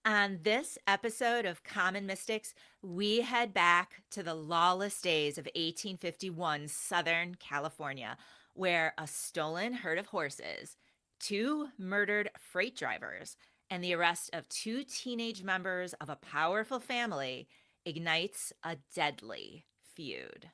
On this episode of Common Mystics, we head back to the lawless days of 1851 Southern California, where a stolen herd of horses, two murdered freight drivers, and the arrest of two teenage members of a powerful family ignites a deadly feud.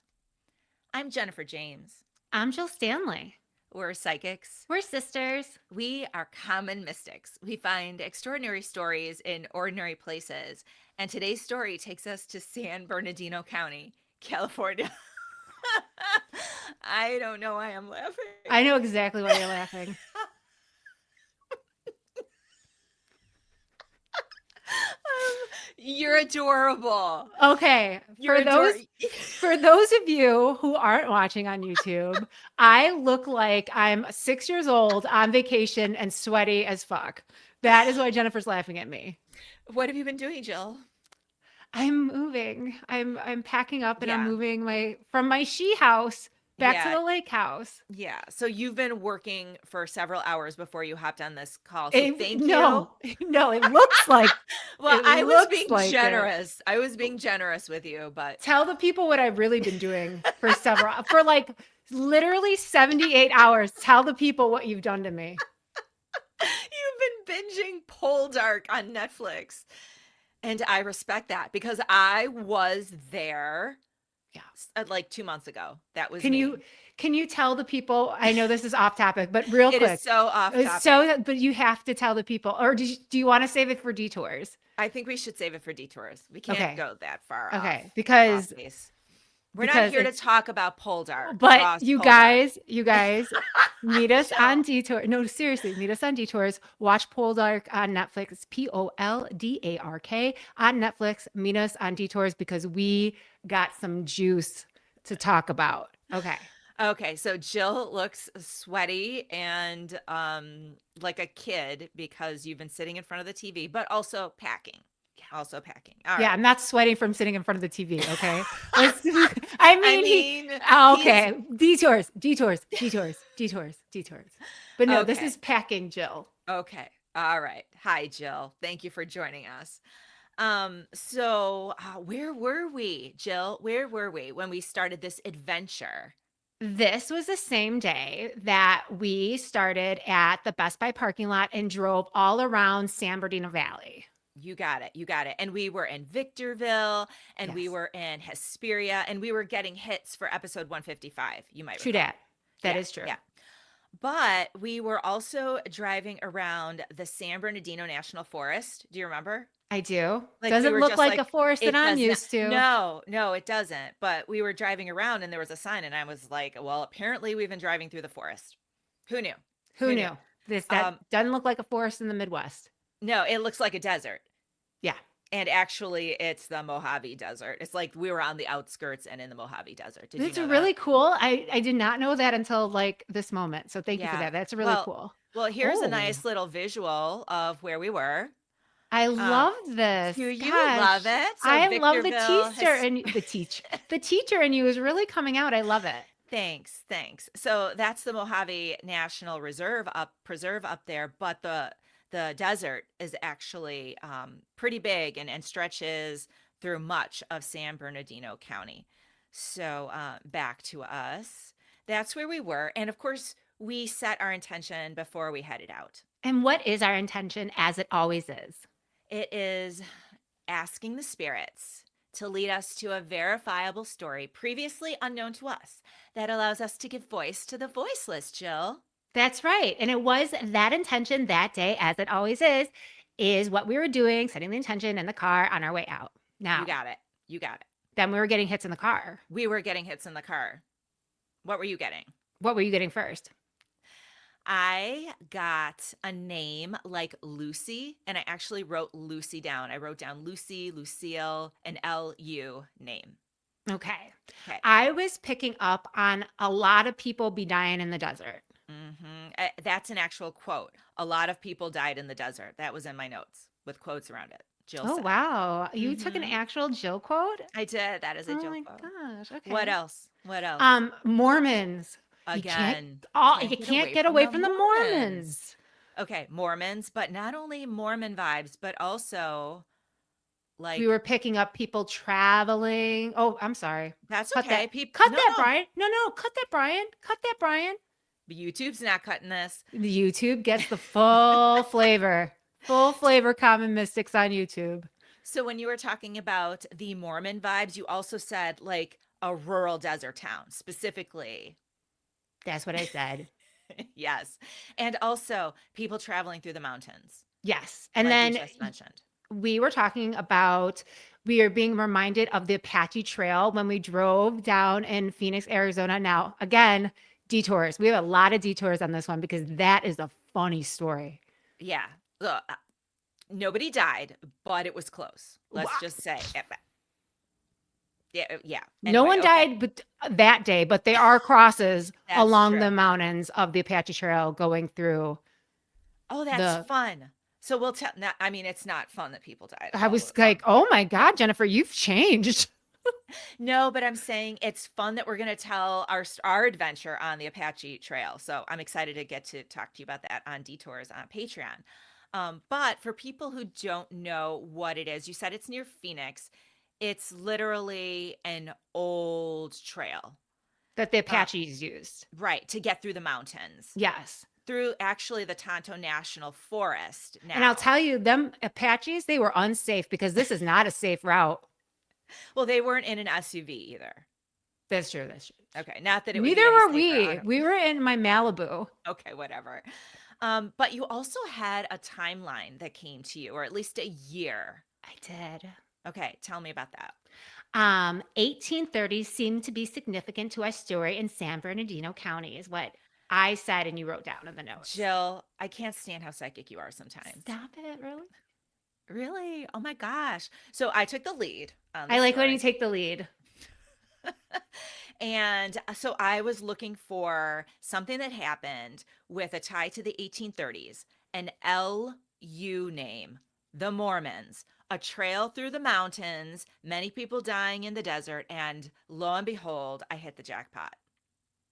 I'm Jennifer James. I'm Jill Stanley. We're psychics. We're sisters. We are common mystics. We find extraordinary stories in ordinary places. And today's story takes us to San Bernardino County, California. I don't know why I'm laughing. I know exactly why you're laughing. You're adorable. Okay, You're for those of you who aren't watching on YouTube, I look like I'm 6 years old on vacation and sweaty as fuck. That is why Jennifer's laughing at me. What have you been doing, Jill? I'm moving. I'm packing up and I'm Yeah. moving from my she house back to Yeah. the lake house. Yeah. So you've been working for several hours before you hopped on this call. So thank No, you. no, it looks like Well, it I was looks being like it. generous. I was being generous with you, but Tell the people what I've really been doing for like literally 78 hours. Tell the people what you've done to me. you've been binging Poldark on Netflix. And I respect that because I was there like 2 months ago. That was me. Can you tell the people? I know this is off topic, but real quick. It is so off topic. But you have to tell the people. Or do you want to save it for detours? I think we should save it for detours. We can't go that far off. Okay, because we're not here to talk about Poldark. But you guys, meet us on Detour. No, seriously, meet us on Detours. Watch Poldark on Netflix. It's Poldark on Netflix. Meet us on Detours because we got some juice to talk about. Okay. Okay, so Jill looks sweaty and like a kid because you've been sitting in front of the TV, but also packing. All yeah, right. I'm not sweating from sitting in front of the TV. Okay. Okay. Detours. But no, This is packing, Jill. Okay. All right. Hi, Jill. Thank you for joining us. So where were we, Jill? Where were we when we started this adventure? This was the same day that we started at the Best Buy parking lot and drove all around San Bernardino Valley. You got it. And we were in Victorville and we were in Hesperia and we were getting hits for episode 155. You might recall. True that is true. Yeah. But we were also driving around the San Bernardino National Forest. Do you remember? I do. Doesn't look like a forest that I'm used to. No, it doesn't. But we were driving around and there was a sign and I was like, well, apparently we've been driving through the forest. Who knew? Who knew? That doesn't look like a forest in the Midwest. No, it looks like a desert. Yeah. And actually, it's the Mojave Desert. It's like we were on the outskirts and in the Mojave Desert. It's really cool. I did not know that until like this moment. So thank you for that. That's really cool. Well, here's a nice little visual of where we were. I love this. Do you love it? So I love the teacher and the teacher in you is really coming out. I love it. Thanks. So that's the Mojave National Preserve up there, but the desert is actually pretty big and stretches through much of San Bernardino County. So back to us. That's where we were. And of course, we set our intention before we headed out. And what is our intention, as it always is? It is asking the spirits to lead us to a verifiable story previously unknown to us that allows us to give voice to the voiceless, Jill. That's right. And it was that intention that day, as it always is what we were doing, setting the intention in the car on our way out. Now, You got it. Then we were getting hits in the car. We were getting hits in the car. What were you getting? What were you getting first? I got a name like Lucy, and I actually wrote Lucy down. I wrote down Lucy, Lucille, an L-U name. Okay. I was picking up on a lot of people be dying in the desert. Mm-hmm. That's an actual quote. A lot of people died in the desert. That was in my notes with quotes around it. Jill said. Wow. You took an actual Jill quote? I did. That is a Jill quote. Oh my gosh. Okay. What else? Mormons. Again. You can't get away from the Mormons. Okay, Mormons, but not only Mormon vibes, but also We like were picking up people traveling. Oh, I'm sorry. that's Cut okay. that. People, Cut no, that, no, Brian. No, no, cut that, Brian. Cut that, Brian. YouTube's not cutting this. The YouTube gets the full flavor. Full flavor Common Mystics on YouTube. So when you were talking about the Mormon vibes, you also said like a rural desert town, specifically. That's what I said. Yes. And also people traveling through the mountains, Yes. And like we then just mentioned. we were talking about we are being reminded of the Apache Trail when we drove down in Phoenix, Arizona. Now, again, detours. We have a lot of detours on this one because that is a funny story. Yeah. Ugh, nobody died, but it was close. Let's Wha- just say. Yeah. Yeah. No Anyway, one okay. died that day, but there are crosses That's along true. the mountains of the Apache Trail going through Oh, that's the. fun. So we'll tell. I mean, it's not fun that people died I all was the like, time. oh my God, Jennifer, you've changed. No, but I'm saying it's fun that we're going to tell our adventure on the Apache Trail. So I'm excited to get to talk to you about that on Detours on Patreon. But for people who don't know what it is, you said it's near Phoenix. It's literally an old trail, That the uh, Apaches used. right, to get through the mountains, Yes. through actually the Tonto National Forest And I'll now. tell you, them Apaches, they were unsafe because this is not a safe route. Well, they weren't in an SUV either. That's true. That's true. Okay, not that it would Neither be any were safer on we. a We were in my Malibu. okay, whatever. But you also had a timeline that came to you, or at least a year. I did. Okay, tell me about that. 1830 seemed to be significant to our story in San Bernardino County, is what I said, and you wrote down in the notes. Jill, I can't stand how psychic you are sometimes. Stop it, really? Really? Oh my gosh. So I took the lead on I the like when you story. take the lead. And so I was looking for something that happened with a tie to the 1830s, an LU name, the Mormons, a trail through the mountains, many people dying in the desert, and lo and behold, I hit the jackpot.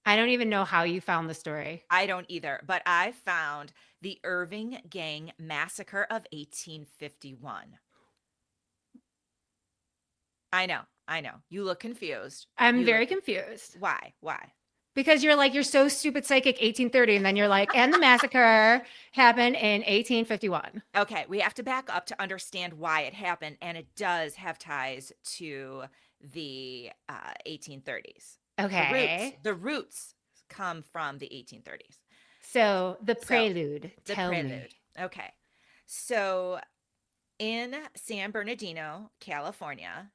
I don't even know how you found the story. I don't either, but I found the Irving Gang Massacre of 1851. I know, I know. You look confused. I'm You look, very confused why? Why? because you're like, you're so stupid psychic 1830. And then you're like, and the massacre happened in 1851. Okay, we have to back up to understand why it happened, and it does have ties to the 1830s. Okay. The roots come from the 1830s. So the So, prelude, the tell me. prelude. Okay. So, in San Bernardino, California,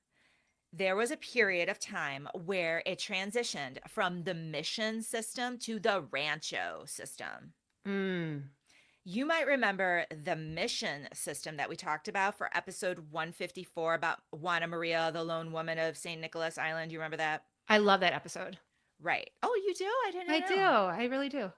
there was a period of time where it transitioned from the mission system to the rancho system. Mm, You might remember the mission system that we talked about for episode 154 about Juana Maria, the lone woman of St. Nicholas Island. You remember that? I love that episode. Right. Oh, you do? I I didn't do. know. I really do.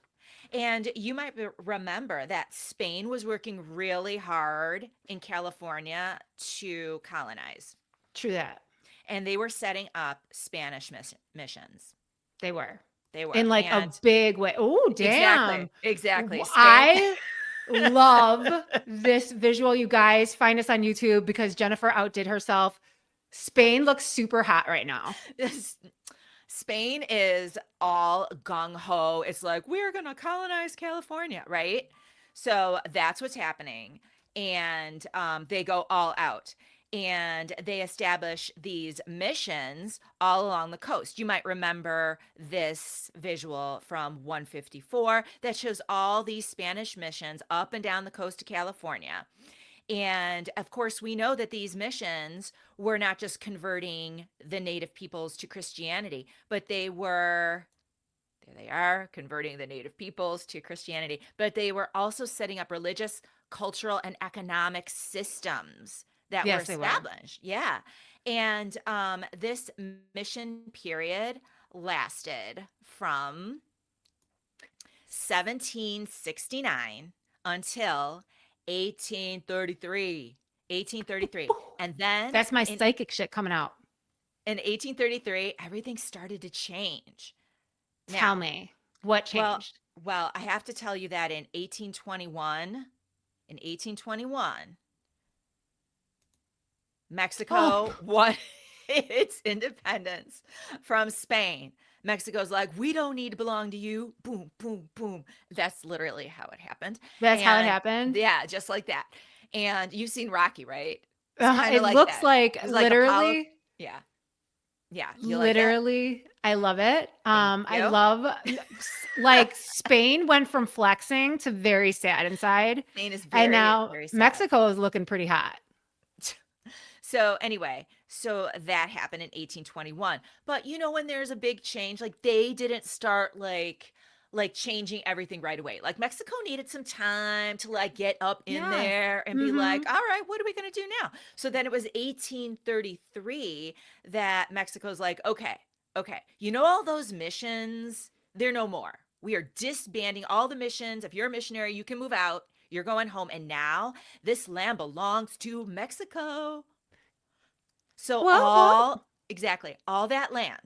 And you might remember that Spain was working really hard in California to colonize, True that. and they were setting up Spanish missions. They were They were. in like a And big way. Oh, exactly, damn. exactly. Spain. I love this visual, you guys. Find us on YouTube because Jennifer outdid herself. Spain looks super hot right now. Spain is all gung ho. It's like, we're going to colonize California, right? So that's what's happening. And they go all out and they establish these missions all along the coast. You might remember this visual from 154 that shows all these Spanish missions up and down the coast of California. And of course, we know that these missions were not just converting the native peoples to Christianity, but they were, there they are, converting the native peoples to Christianity, but they were also setting up religious, cultural, and economic systems that were Yes, they were. established. Yeah. And this mission period lasted from 1769 until 1833. 1833. And then That's my psychic shit coming out. in 1833, everything started to change. Tell Now, me what well, changed. Well, I have to tell you that in 1821, Oh, Mexico won its independence from Spain. Mexico's like, we don't need to belong to you. Boom, boom, boom. That's literally how it happened. that's how it And happened? yeah, just like that. And you've seen Rocky, right? It's kind of It like looks that. like It's like Apollo. literally Yeah. Yeah. You like that? literally, I love it. Thank I you. love like Spain went from flexing to very sad inside, Spain is and very, now very sad. Mexico is looking pretty hot. So anyway, so that happened in 1821. But when there's a big change, like they didn't start like changing everything right away. Like Mexico needed some time to like get up in Yeah. there and be like, Mhm. "All right, what are we going to do now?" So then it was 1833 that Mexico's like, "Okay, okay. All those missions, they're no more. We are disbanding all the missions. If you're a missionary, you can move out. You're going home and now this land belongs to Mexico." So Well, all that land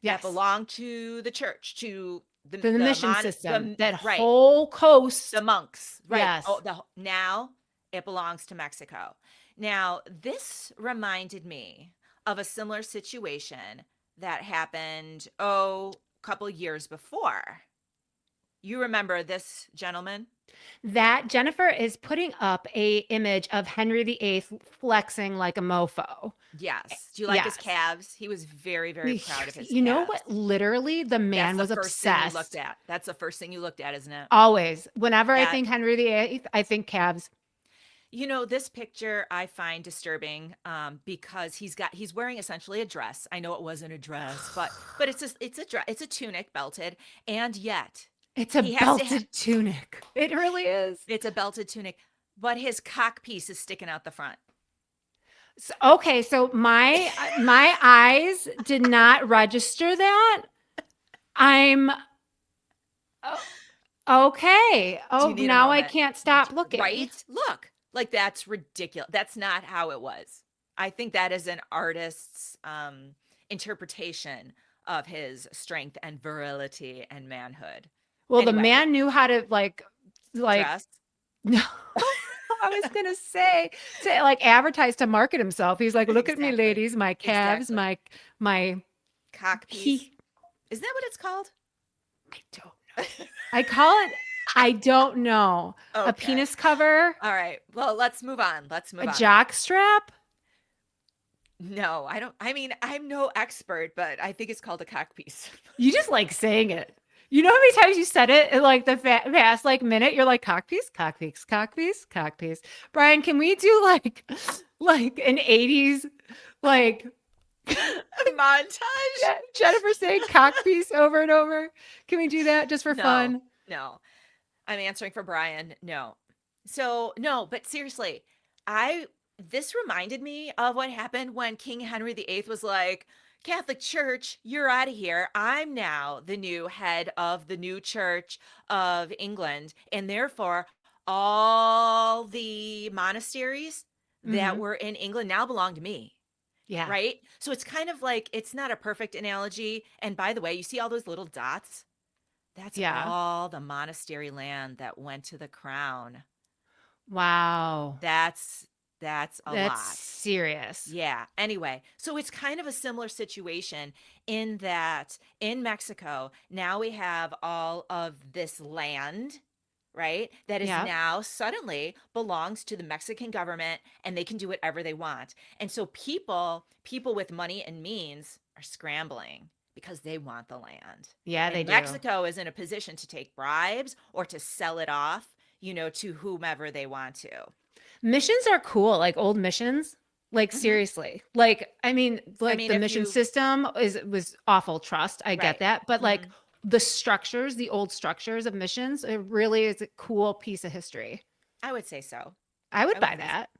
that yes. belonged to the church, to The the mission mon system, the that right, whole the coast. monks, right. Oh, Yes. now it belongs to Mexico. Now, this reminded me of a similar situation that happened, a couple years before. You remember this gentleman? That Jennifer is putting up a image of Henry VIII flexing like a mofo. Yes. Do you like his Yes. calves? He was very, very proud of his You know calves. what? Literally, the That's man the was first thing you looked obsessed. at. That's the first thing you looked at, isn't it? Always. Whenever I That think Henry VIII, I think calves. this picture I find disturbing, because he's wearing essentially a dress. I know it wasn't a dress, but it's a dress, it's a tunic belted, and yet It's a he has to have belted tunic. It really is. it's a belted tunic, but his cock piece is sticking out the front. Okay, so my eyes did not register that. I'm okay. Do you Oh, need a now I moment? can't stop looking. Right? Look, like that's ridiculous. That's not how it was. I think that is an artist's interpretation of his strength and virility and manhood. Well, the Anyway, man knew how to like dress. no. I was gonna say to like advertise to market himself. He's like, look at me, Exactly. ladies, my calves, Exactly. my Cock piece. he Isn't that what it's called? I don't know. I call it I don't know. A Okay. penis cover, All right. Well, let's move on. Let's a move on. jock strap. No, I don't. I mean, I'm no expert, but I think it's called a cock piece. You just like saying it. You know how many times you said it in like the past like minute? You're like cock piece, cock piece, cock piece, cock piece. Brian, can we do like an 80s like Montage? Jennifer saying cock piece over and over? Can we do that just for No, fun? no. I'm answering for Brian. No. So, no, but seriously, I this reminded me of what happened when King Henry VIII was like, Catholic Church, you're out of here. I'm now the new head of the new Church of England. And therefore, all the monasteries that Mhm. were in England now belong to me. Yeah. Right. So it's kind of like it's not a perfect analogy. And by the way, you see all those little dots? That's Yeah. all the monastery land that went to the crown. Wow. That's a That's lot. serious. Yeah. Anyway, so it's kind of a similar situation in that in Mexico, now we have all of this land, right? That is Yeah. now suddenly belongs to the Mexican government and they can do whatever they want. And so people with money and means are scrambling because they want the land. Yeah, they And do. Mexico is in a position to take bribes or to sell it off, to whomever they want to. Missions are cool, like old missions. Like Hmm. seriously. Like I mean, I like mean, the if mission you system was awful trust. I get right. that. But like Hmm. the structures, the old structures of missions, it really is a cool piece of history. I would say so. I would I would buy say so. that.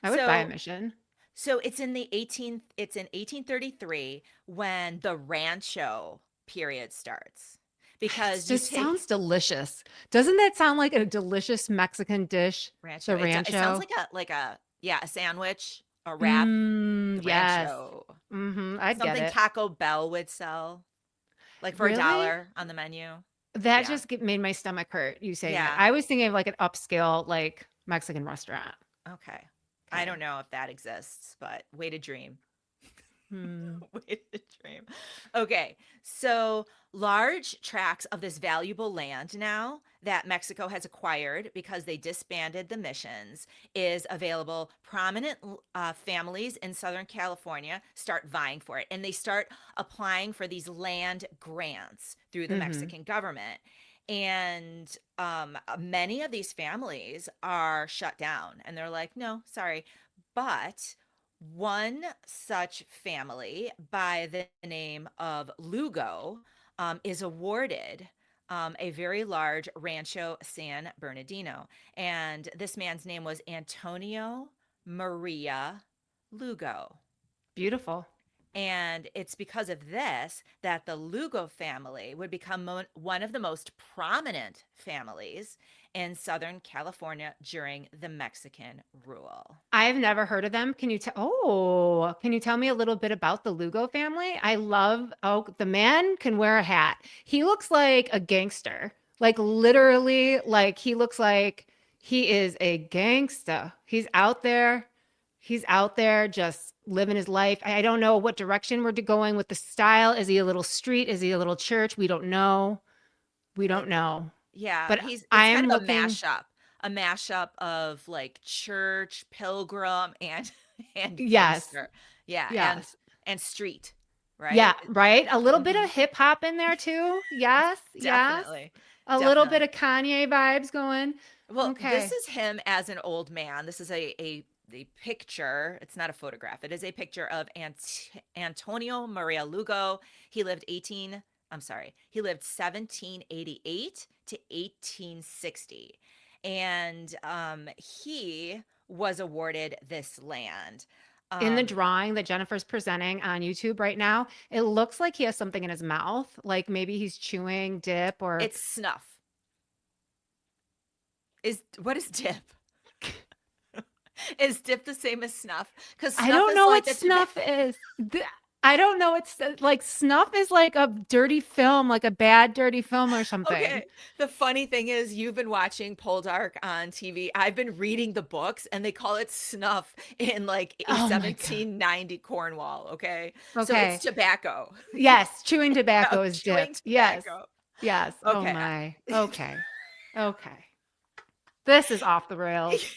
I would buy a So mission. so it's in 1833 when the Rancho period starts. It Because you just take sounds delicious. Doesn't that sound like a delicious Mexican dish? Rancho. The It sounds rancho. like a yeah, a sandwich, a wrap, Mm, the yes. Rancho. Mhm. I'd get Something it. Taco Bell would sell, like for a Really? dollar on the menu. That Yeah. just made my stomach hurt, you saying that. Yeah. I was thinking of like an upscale, like Mexican restaurant. Okay. I don't Okay. know if that exists, but way to dream. Hmm. Way to dream. Okay, so large tracts of this valuable land now that Mexico has acquired because they disbanded the missions is available. Prominent families in Southern California start vying for it, and they start applying for these land grants through the Mhm. Mexican government. And many of these families are shut down, and they're like, no, sorry. But one such family by the name of Lugo is awarded a very large Rancho San Bernardino. And this man's name was Antonio Maria Lugo. Beautiful. And it's because of this that the Lugo family would become one of the most prominent families in Southern California during the Mexican rule. I've never heard of them. Can you tell me a little bit about the Lugo family? The man can wear a hat. He looks like a gangster. Like literally, like he looks like he is a gangster. He's out there just living his life. I don't know what direction we're going with the style. Is he a little street? Is he a little church? We don't know. We Uh, don't know. Yeah, But he's I it's kind am of looking, a mashup of like church, pilgrim, and and yes, gangster. Yeah, yes. and street, Yeah, right? right? A little bit of Mhm. hip hop in there too. Yes, yes. Definitely. A little bit Definitely. of Kanye vibes going. Well, this Okay. is him as an old man. This is a picture. It's not a photograph. It is a picture of Antonio Maria Lugo. He lived 18, I'm sorry. He lived 1788 to 1860. And he was awarded this land. In the Um, drawing that Jennifer's presenting on YouTube right now, it looks like he has something in his mouth, like maybe he's chewing dip or it's snuff. Is what is dip? Is dip the same as snuff? Because I snuff don't is know like what the tobacco. snuff is. I don't know. It's like snuff is like a dirty film, like a bad dirty film or something. Okay. The funny thing is, you've been watching Poldark on TV. I've been reading the books, and they call it snuff in like a Oh my God. 1790 Cornwall. Okay. So it's Okay. tobacco. Yes, chewing Yeah, tobacco is dip. chewing Yes. tobacco. Yes. Oh Okay. my. Okay. Okay. This is off the rails.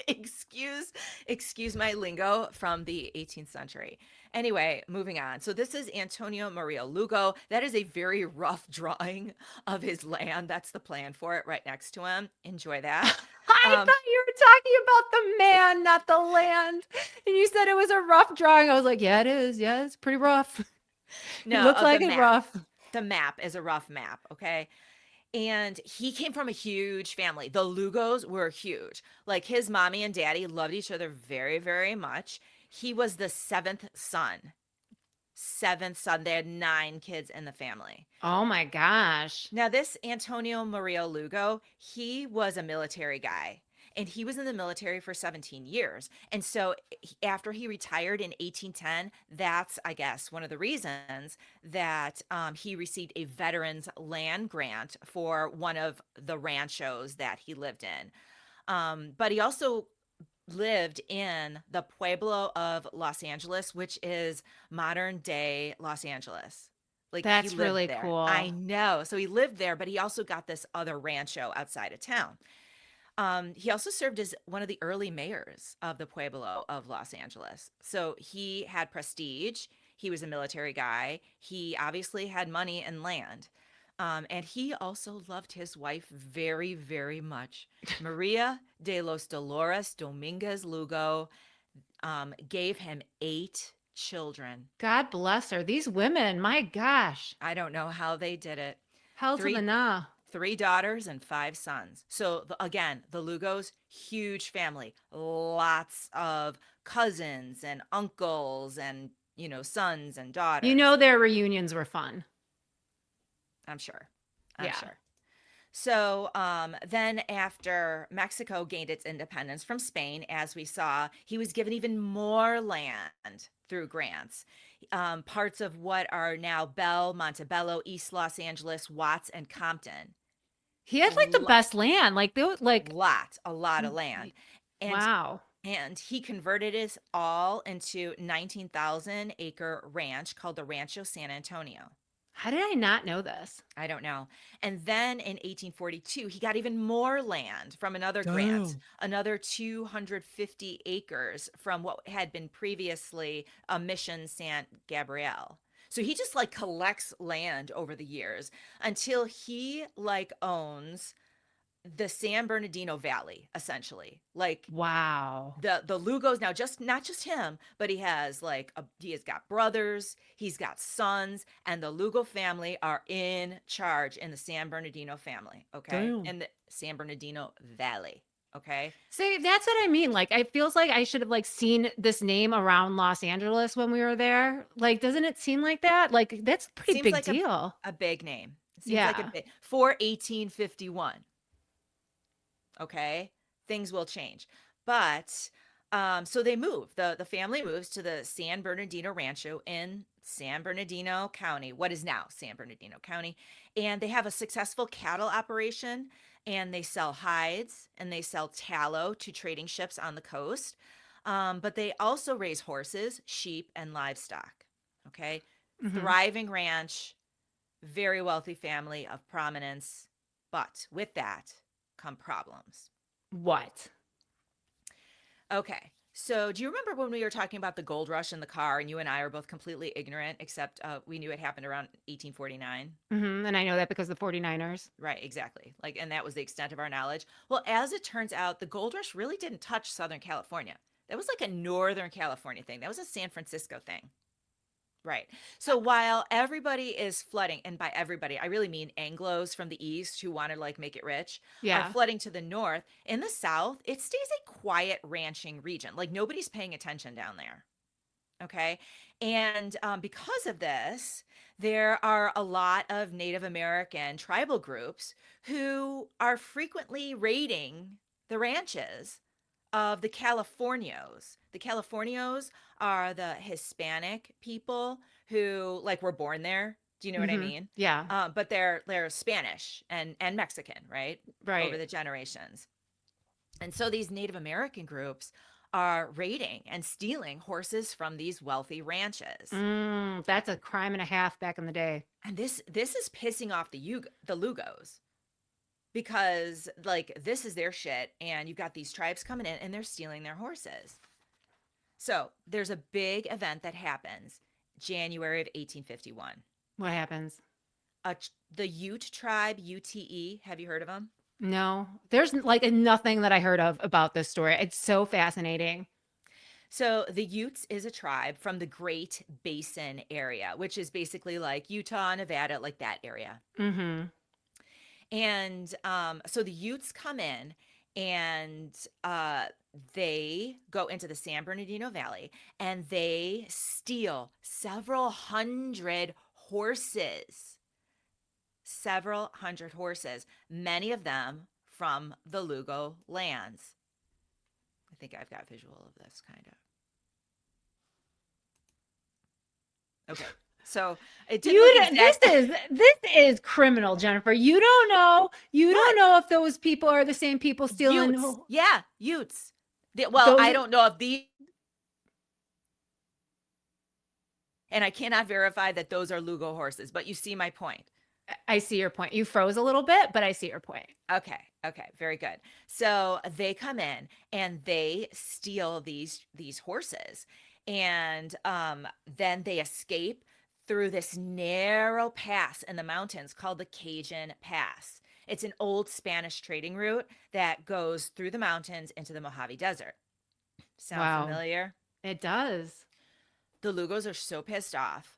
excuse excuse my lingo from the 18th century. Anyway, moving on. So this is Antonio Maria Lugo. That is a very rough drawing of his land. That's the plan for it right next to him. Enjoy that. I Um thought you were talking about the man, not the land. And you said it was a rough drawing. I was like, yeah, it is. Yeah, it's pretty rough. He no, looks of the like it map. rough. The map is a rough map, okay? And he came from a huge family. The Lugos were huge. Like his mommy and daddy loved each other very, very much. He was the seventh son. Seventh son. They had nine kids in the family. Oh my gosh. Now, this Antonio Maria Lugo, he was a military guy. And he was in the military for 17 years. And so after he retired in 1810, that's, I guess, one of the reasons that he received a veterans land grant for one of the ranchos that he lived in. But he also lived in the Pueblo of Los Angeles, which is modern day Los Angeles. Like he That's lived really there. cool. I know. So he lived there, but he also got this other rancho outside of town. He also served as one of the early mayors of the Pueblo of Los Angeles. So he had prestige. He was a military guy. He obviously had money and land. And he also loved his wife very, very much. Maria de los Dolores Dominguez Lugo gave him 8 children. God bless her. These women, my gosh. I don't know how they did it. Hell to the Three nah. three daughters and 5 sons. So again, the Lugos, huge family, lots of cousins and uncles and sons and You daughters. know their reunions were fun. I'm sure. I'm Yeah. sure. So then, after Mexico gained its independence from Spain, as we saw, he was given even more land through grants. parts of what are now Bell, Montebello, East Los Angeles, Watts, and Compton. He had like the Lo- best land. Like they would like a lot of land. And wow. and he converted it all into 19,000 acre ranch called the Rancho San Antonio. How did I not know this? I don't know. And then in 1842, he got even more land from another grant, Damn. another 250 acres from what had been previously a Mission San Gabriel. So he just like collects land over the years until he like owns the San Bernardino Valley, essentially. Like Wow. the Lugos now, just not just him, but he has got brothers, he's got sons, and the Lugo family are in charge in the San Bernardino family, okay? Damn. In the San Bernardino Valley, okay? See, that's what I mean. Like, it feels like I should have like seen this name around Los Angeles when we were there. Like, doesn't it seem like that? Like, that's a pretty Seems big like deal. a big name. Seems like a Yeah. big for 1851. Okay, things will change, but so they move. The family moves to the San Bernardino Rancho in San Bernardino County, what is now San Bernardino County, and they have a successful cattle operation, and they sell hides and they sell tallow to trading ships on the coast. But they also raise horses, sheep, and livestock. Okay, Hmm. thriving ranch, very wealthy family of prominence, but with that come problems. What? Okay. So, do you remember when we were talking about the gold rush in the car and you and I are both completely ignorant, except we knew it happened around 1849? And I know that because of the 49ers. Right, exactly. Like, and that was the extent of our knowledge. Well, as it turns out, the gold rush really didn't touch Southern California. That was like a Northern California thing, that was a San Francisco thing. Right. So while everybody is flooding, and by everybody, I really mean Anglos from the east who want to like make it rich, are Yeah. flooding to the north. In the south, it stays a quiet ranching region. Like nobody's paying attention down there. Okay. And because of this, there are a lot of Native American tribal groups who are frequently raiding the ranches of the Californios. The Californios are the Hispanic people who like were born there. Do you know what I mean? Yeah. But they're Spanish and Mexican, right? Over Right. the generations. And so these Native American groups are raiding and stealing horses from these wealthy ranches. That's a crime and a half back in the day. And this is pissing off the Lugos because like this is their shit and you've got these tribes coming in and they're stealing their horses. So there's a big event that happens January of 1851. What happens? The Ute tribe, UTE, have you heard of them? No, there's like nothing that I heard of about this story. It's so fascinating. So the Utes is a tribe from the Great Basin area, which is basically like Utah, Nevada, like that area. Hmm. And so the Utes come in and they go into the San Bernardino Valley and they steal several hundred horses, several hundred horses, many of them from the Lugo lands. I think I've got visual of this kind of. Okay. So it didn't look This exact. is criminal, Jennifer. You don't What? know if those people are the same people stealing Utes. Yeah, Utes. Well, those. I don't know if the and I cannot verify that those are Lugo horses, but you see my point. I see your point. You froze a little bit, but I see your point. Okay, okay, very good. So they come in and they steal these horses, and then they escape through this narrow pass in the mountains called the Cajun Pass. It's an old Spanish trading route that goes through the mountains into the Mojave Desert. Sound Wow, familiar? it does. The Lugos are so pissed off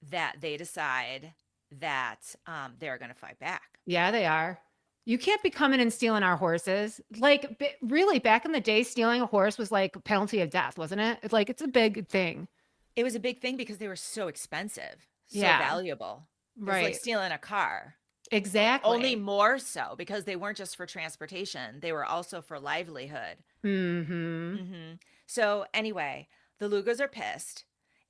that they decide that they're going to fight back. Yeah, they are. You can't be coming and stealing our horses. Like, really, back in the day, stealing a horse was like penalty of death, wasn't it? It's like it's a big thing. It was a big thing because they were so expensive, so Yeah, valuable. It was like right. stealing a car. Only Exactly. more so because they weren't just for transportation, they were also for livelihood. Hmm. So, anyway, the Lugos are pissed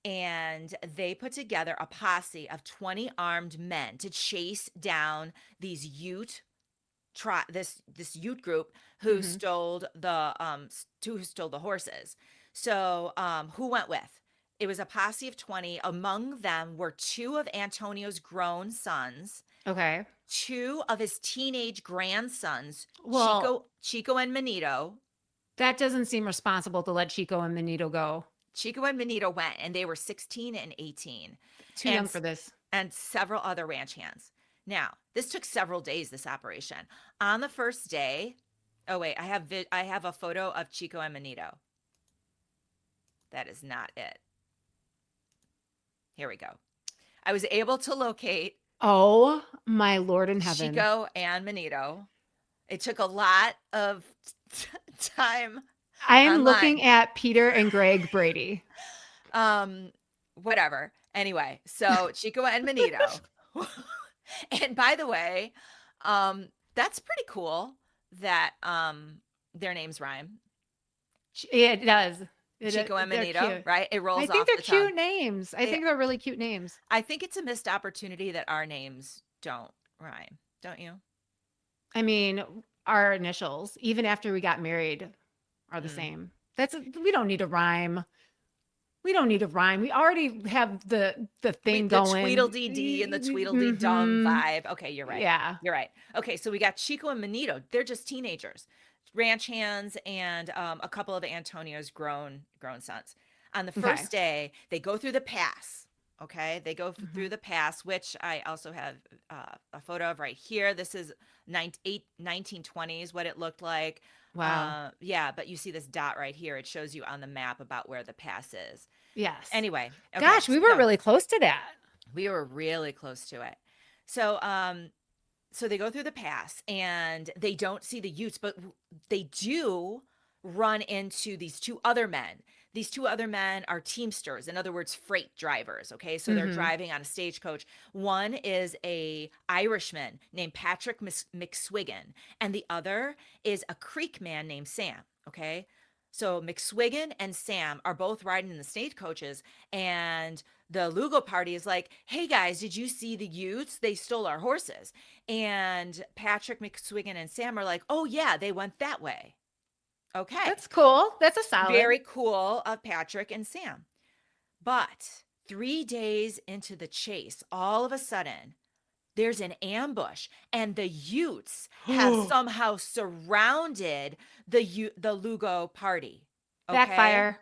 and they put together a posse of 20 armed men to chase down these this Ute group who Mhm. stole the horses. So who went with? It was a posse of 20. Among them were two of Antonio's grown sons, Okay. two of his teenage grandsons, Well, Chico and Manito. that doesn't seem responsible to let Chico and Benito go. Chico and Manito went, and they were 16 and 18, Too young and for this. several other ranch hands. Now, this took several days. This operation. On the first day, oh wait, I have a photo of Chico and Manito. That is not it. Here we go. I was able to locate Oh my Lord in heaven. Chico and Manito. It took a lot of time I am looking online. at Peter and Greg Brady. Um, Whatever. Anyway, so Chico and Manito. And by the way, that's pretty cool that their names rhyme. It does. Chico and They're Manito, cute. right? It I rolls think off they're the tongue. cute names. I They, think they're really cute names. I think it's a missed opportunity that our names don't rhyme, don't you? I mean, our initials, even after we got married, are the Mm. same. We don't need a rhyme. We don't need a rhyme. We already have the thing The going. Tweedledee Dee and the Tweedledee Dum Mhm. vibe. Okay, you're right. Yeah. You're right. Okay, so we got Chico and Manito. They're just teenagers, ranch hands, and a couple of Antonio's grown sons. On the Okay. first day, they go through the pass. Okay, they go through Mhm. the pass, which I also have a photo of right here. This is 1920s, what it looked like. Wow. Yeah, but you see this dot right here. It shows you on the map about where the pass is. Yes. Anyway, okay, Gosh, we were so really close to that. we were really close to it. So, so they go through the pass and they don't see the Utes, but they do run into these two other men. These two other men are teamsters, in other words, freight drivers. Okay, so they're Mhm. driving on a stagecoach. One is a Irishman named Patrick McSwiggan, and the other is a Creek man named Sam. Okay, so McSwiggan and Sam are both riding in the stagecoaches, and the Lugo party is like, "Hey guys, did you see the Utes? They stole our horses." And Patrick McSwiggan and Sam are like, "Oh yeah, they went that way." Okay. That's cool. That's a solid. Very cool of Patrick and Sam. But 3 days into the chase, all of a sudden, there's an ambush and the Utes have somehow surrounded the Lugo party. Okay? Backfire.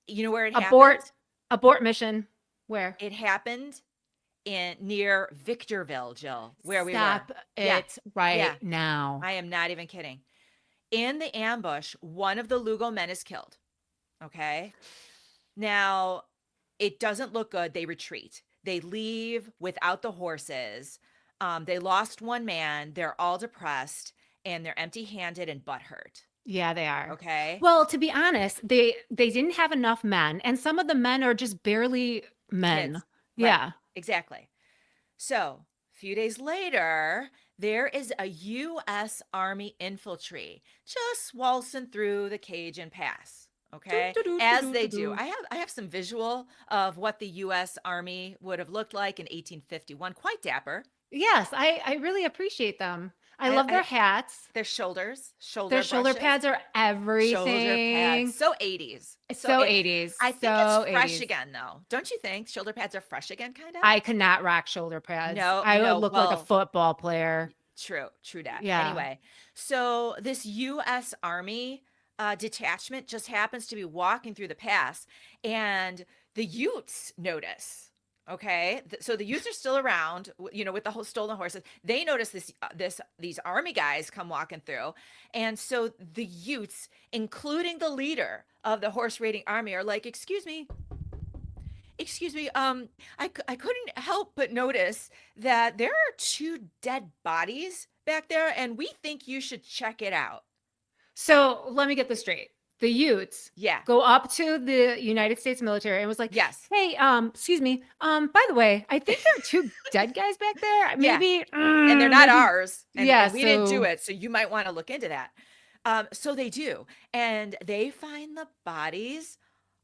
You know where it happened? Abort. Abort mission. Where? It happened in near Victorville, Jill, where we were. Stop Yeah. it right Yeah. now. I am not even kidding. In the ambush, one of the Lugo men is killed. Okay. Now, it doesn't look good. They retreat. They leave without the horses. They lost one man. They're all depressed and they're empty handed and butthurt. Yeah, they are. Okay. Well, to be honest, they didn't have enough men, and some of the men are just barely men. Kids. Right. Yeah. Exactly. So, a few days later, there is a U.S. Army infantry just waltzing through the Cajun Pass. Doo, Okay, doo, doo, doo, as doo, they doo, do. doo. I have some visual of what the U.S. Army would have looked like in 1851. Quite dapper. Yes, I really appreciate them. I I, love their I hats. Their shoulders, Their shoulder shoulder brushes, pads are shoulder pads. everything. So 80s. It's So so 80s. 80s, I think it's so fresh 80s. again, though. Don't you think shoulder pads are fresh again, kind of? I could not rock shoulder pads. No, I would no. look like a Well, football player. true that. Yeah. Anyway, so this U.S. Army detachment just happens to be walking through the pass, and the Utes notice. Okay, so the Utes are still around, with the whole stolen horses. They notice these army guys come walking through, and so the Utes, including the leader of the horse raiding army, are like, excuse me, I couldn't help but notice that there are two dead bodies back there, and we think you should check it out. So let me get this straight. The Utes Yeah. go up to the United States military and was like, Yes. "Hey, excuse me. By the way, I think there are two dead guys back there. Yeah. Maybe, And they're not maybe, ours, yeah." and we didn't do So it, so you might want to look into that. So they do, and they find the bodies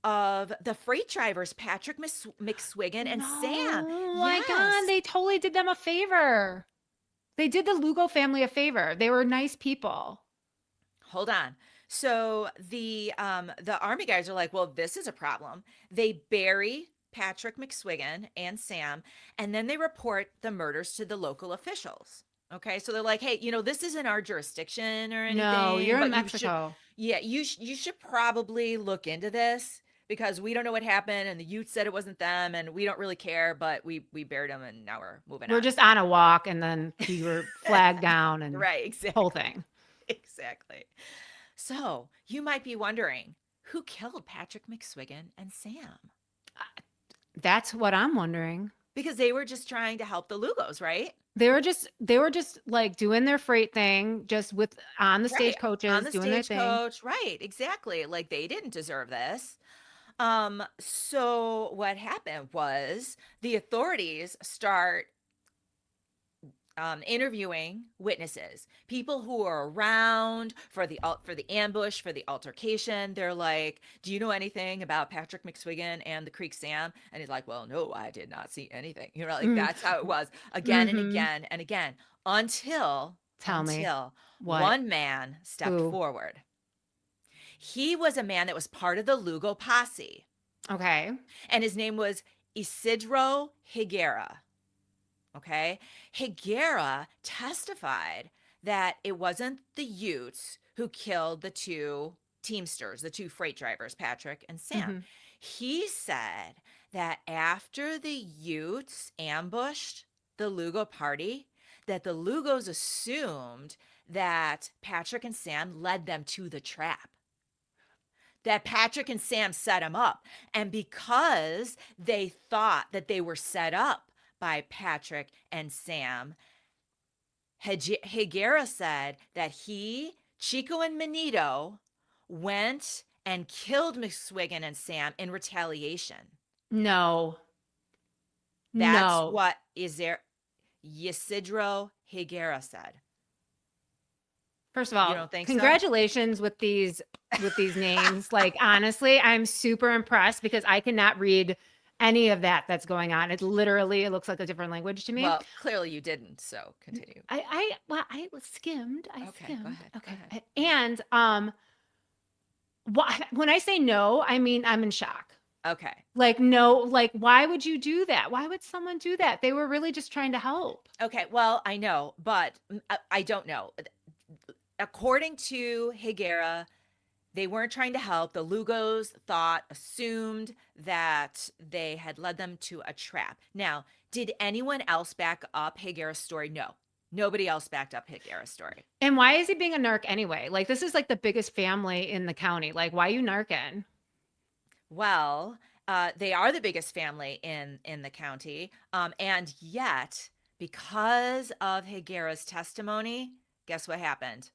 of the freight drivers, Patrick McSwiggan and Sam. No, my God, Yes. they totally did them a favor. They did the Lugo family a favor. They were nice people. Hold on. So the army guys are like, well, this is a problem. They bury Patrick McSwiggan and Sam, and then they report the murders to the local officials. Okay, so they're like, hey, this isn't our jurisdiction or No, anything, you're in but you should, Mexico. yeah, you should probably look into this because we don't know what happened, and the youth said it wasn't them, and we don't really care, but we buried them, and now we're moving We're on. just on a walk and then we were flagged down and Right, whole exactly, thing. exactly. So you might be wondering who killed Patrick McSwiggan and Sam? That's what I'm wondering. Because they were just trying to help the Lugos, right? They were just like doing their freight thing, just with on the Right. On stagecoaches the doing their thing. stagecoach. Right. Exactly. Like they didn't deserve this. So what happened was the authorities start interviewing witnesses, people who are around for the ambush, for the altercation. They're like, "Do you know anything about Patrick McSwiggan and the Creek Sam?" And he's like, "Well, no, I did not see anything." Like Mm, that's how it was again and mhm. again and again until Tell me until what? one man stepped Who? forward. He was a man that was part of the Lugo posse, Okay. and his name was Isidro Higuera. Okay. Higuera testified that it wasn't the Utes who killed the two teamsters, the two freight drivers, Patrick and Sam. Mhm. He said that after the Utes ambushed the Lugo party, that the Lugos assumed that Patrick and Sam led them to the trap, that Patrick and Sam set him up. And because they thought that they were set up by Patrick and Sam, Higuera said that Chico, and Manito went and killed McSwiggan and Sam in retaliation. No. That's No. what Isidro Higuera said. First of You all, don't think so? congratulations with these names. Like honestly, I'm super impressed because I cannot read any of that that's going on. It looks like a different language to me. Well, clearly you didn't, so continue. I skimmed. I Okay, go skimmed. ahead. Go Okay. ahead. And when I say no, I mean I'm in shock. Okay. Like no, like why would you do that? Why would someone do that? They were really just trying to help. Okay, well, I know, but I don't know. According to Higuera, they weren't trying to help. The Lugos assumed that they had led them to a trap. Now, did anyone else back up Higuera's story? No. Nobody else backed up Higuera's story. And why is he being a narc anyway? Like this is like the biggest family in the county. Like why are you narking? Well, they are the biggest family in the county, and yet because of Higuera's testimony, guess what happened?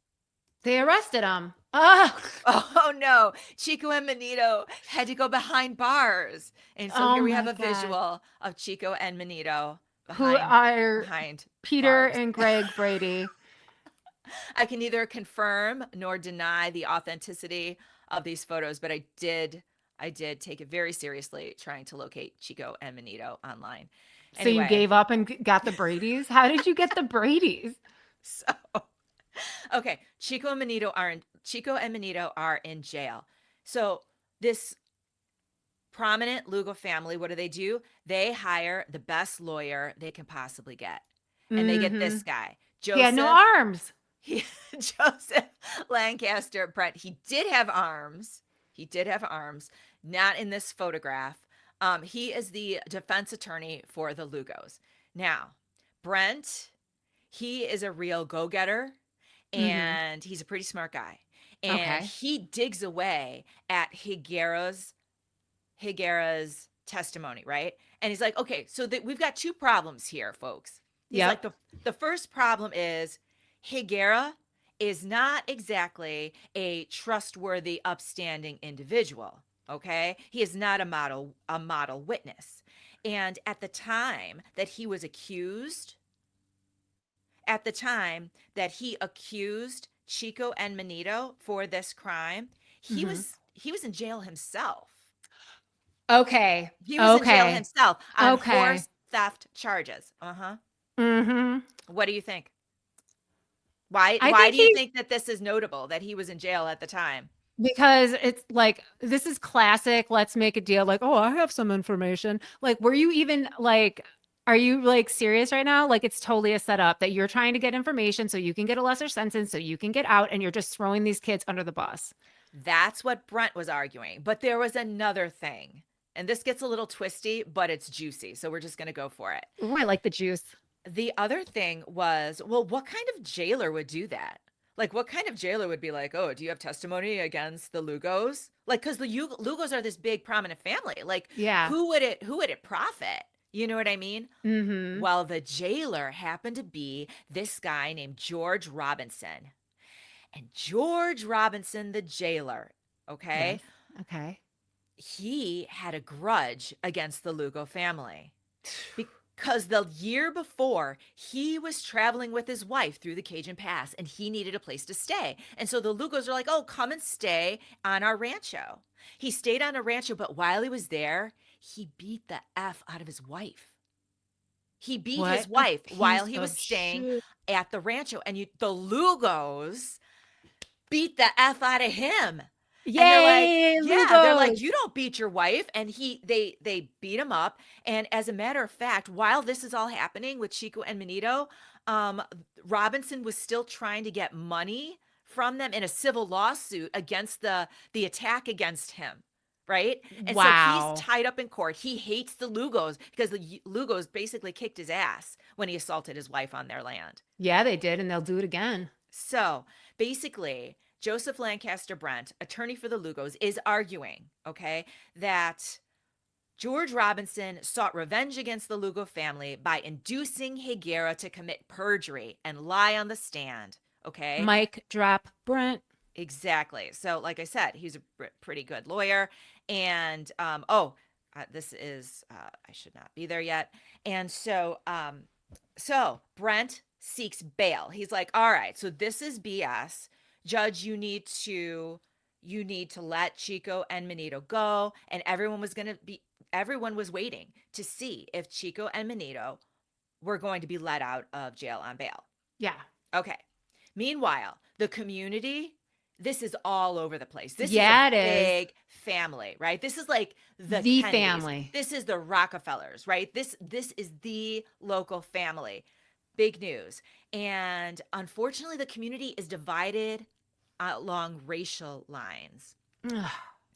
They arrested him. Oh, Oh no, Chico and Manito had to go behind bars. And so oh here we have my a God. visual of Chico and Manito Who are behind Peter bars. and Greg Brady? I can neither confirm nor deny the authenticity of these photos, but I did take it very seriously trying to locate Chico and Manito online. So you Anyway, gave up and got the Brady's? How did you get the Brady's? so okay, Chico and Manito are in jail. So this prominent Lugo family, what do? They hire the best lawyer they can possibly get. And they get Mm-hmm. this guy, He had no Joseph. arms. He, Joseph Lancaster Brent. He did have arms. He did have arms, not in this photograph. He is the defense attorney for the Lugos. Now, Brent, he is a real go getter Mm-hmm. and he's a pretty smart guy. And Okay. he digs away at Higuera's testimony, right? And he's like, okay, so we've got two problems here, folks. He's like, Yep. the first problem is Higuera is not exactly a trustworthy, upstanding individual. Okay, he is not a model witness. And at the time that he accused Chico and Manito for this crime, he Mm-hmm. was he was in jail himself. Okay. He was in jail Okay. himself on Okay. horse theft charges. Uh-huh. Mhm. What do you think? Why I why think do you he think that this is notable that he was in jail at the time? because it's like this is classic, let's make a deal like, "Oh, I have some information." Like, were you even like are you like serious right now? Like it's totally a setup that you're trying to get information so you can get a lesser sentence so you can get out and you're just throwing these kids under the bus. That's what Brent was arguing. But there was another thing. And this gets a little twisty, but it's juicy. So we're just going to go for it. Ooh, I like the juice. The other thing was, well, what kind of jailer would do that? Like, what kind of jailer would be like, oh, do you have testimony against the Lugos? Like, because the Lugos are this big, prominent family. Like, Yeah. who would it profit? You know what I mean? Mhm. Well, the jailer happened to be this guy named George Robinson. And George Robinson, the jailer, okay, Yes. Okay. he had a grudge against the Lugo family because the year before he was traveling with his wife through the Cajun Pass and he needed a place to stay. And so the Lugos are like, oh, come and stay on our rancho. He stayed on a rancho, but while he was there, he beat the F out of his wife. He beat his What a wife while piece he was of staying shit. at the rancho. And the Lugos beat the F out of him. And they're like, Yay, yeah, they're like, Lugos. you don't beat your wife. And they beat him up. And as a matter of fact, while this is all happening with Chico and Manito, um, Robinson was still trying to get money from them in a civil lawsuit against the attack against him. Right. And so he's Wow. tied up in court. He hates the Lugos because the Lugos basically kicked his ass when he assaulted his wife on their land. Yeah, they did, and they'll do it again. So basically, Joseph Lancaster Brent, attorney for the Lugos, is arguing, okay, that George Robinson sought revenge against the Lugo family by inducing Higuera to commit perjury and lie on the stand, okay? Mic drop, Brent. Exactly. So, like I said, he's a pretty good lawyer. And, this is, I should not be there yet. And so Brent seeks bail. He's like, all right, so this is BS. Judge, you need to let Chico and Manito go. And everyone was waiting to see if Chico and Manito were going to be let out of jail on bail. Yeah. Okay. Meanwhile, the community, this is all over the place. This is a Yeah, it is. big family, right? This is like the The Kennedys. family. This is the Rockefellers, right? This is the local family. Big news. And unfortunately, the community is divided along racial lines Ugh,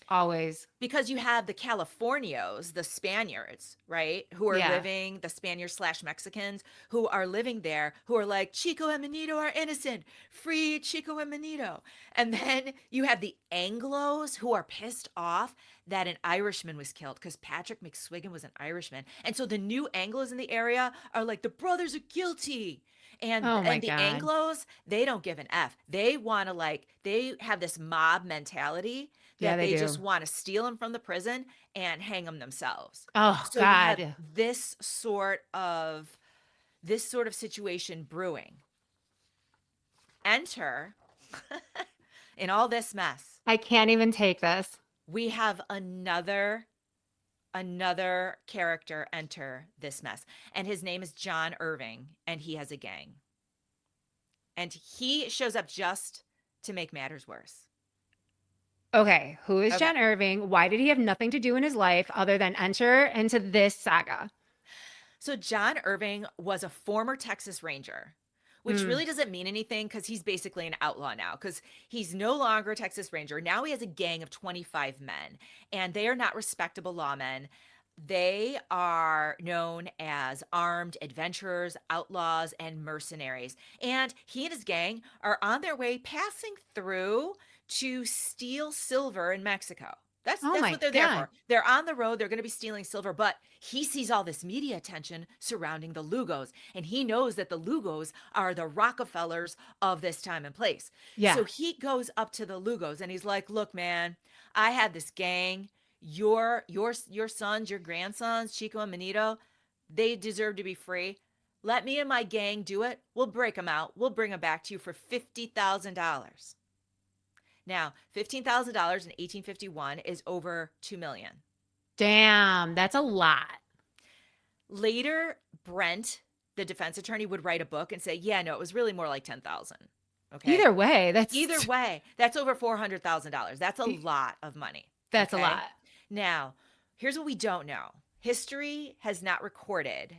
always. because you have the Californios, the Spaniards, right, who are Yeah. living, the Spaniards slash Mexicans who are living there, who are like, Chico and Manito are innocent, free Chico and Manito. And then you have the Anglos who are pissed off that an Irishman was killed because Patrick McSwiggan was an Irishman. And so the new Anglos in the area are like, the brothers are guilty. Oh my And the God. Anglos, they don't give an F. They want to they have this mob mentality Yeah, that they they just do. want to steal them from the prison and hang them themselves. Oh So you have God. this sort of situation brewing. Enter in all this mess. I can't even take this. We have another character enter this mess, and his name is John Irving, and he has a gang. And he shows up just to make matters worse. Okay, who is Okay. John Irving? Why did he have nothing to do in his life other than enter into this saga? So John Irving was a former Texas Ranger, which Mm. really doesn't mean anything because he's basically an outlaw now because he's no longer a Texas Ranger. Now he has a gang of 25 men, and they are not respectable lawmen. They are known as armed adventurers, outlaws, and mercenaries. And he and his gang are on their way passing through to steal silver in Mexico. Oh That's my what they're there God. for. They're on the road, they're going to be stealing silver, but he sees all this media attention surrounding the Lugos, and he knows that the Lugos are the Rockefellers of this time and place. Yeah. So he goes up to the Lugos and he's like, "Look, man, I had this gang. Your sons, your grandsons, Chico and Manito, they deserve to be free. Let me and my gang do it. We'll break them out. We'll bring them back to you for $50,000." Now, $15,000 in 1851 is over 2 million. Damn, that's a lot. Later, Brent, the defense attorney, would write a book and say, yeah, no, it was really more like 10,000. Okay. Either way, Either way, that's over $400,000. That's a lot of money. that's a Okay. lot. Now, here's what we don't know. History has not recorded